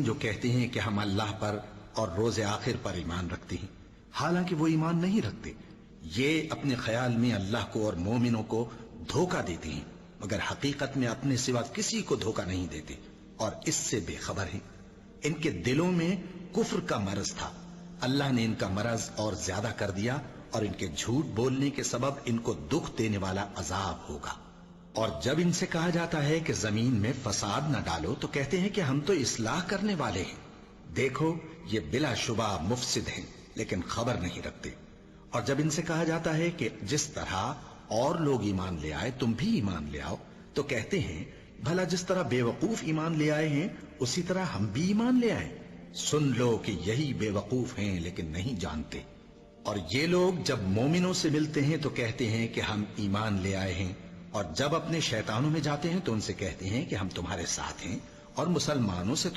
जो कहते हैं कि हम अल्लाह पर और रोज़े आखिर पर ईमान रखते हैं, हालांकि वो ईमान नहीं रखते। ये अपने ख्याल में अल्लाह को और मोमिनों को धोखा देते हैं, मगर हकीकत में अपने सिवा किसी को धोखा नहीं देते और इससे बेखबर हैं। इनके दिलों में कुफ्र का मरज था, अल्लाह ने इनका मरज और ज्यादा कर दिया और इनके झूठ बोलने के सबब इनको दुख देने वाला अजाब होगा। और जब इनसे कहा जाता है कि जमीन में फसाद न डालो, तो कहते हैं कि हम तो इस्लाह करने वाले हैं। देखो, ये बिलाशुबा मुफसिद हैं, लेकिन खबर नहीं रखते। और जब इनसे कहा जाता है कि जिस तरह और लोग ईमान ले आए तुम भी ईमान ले आओ, तो कहते हैं भला जिस तरह बेवकूफ ईमान ले आए हैं उसी तरह हम भी ईमान ले आए। सुन लो कि यही बेवकूफ हैं लेकिन नहीं जानते। और ये लोग जब मोमिनों से मिलते हैं तो कहते हैं कि हम ईमान ले आए हैं, और जब अपने शैतानों में जाते हैं तो उनसे कहते हैं कि हम तुम्हारे साथ हैं, और मुसलमानों से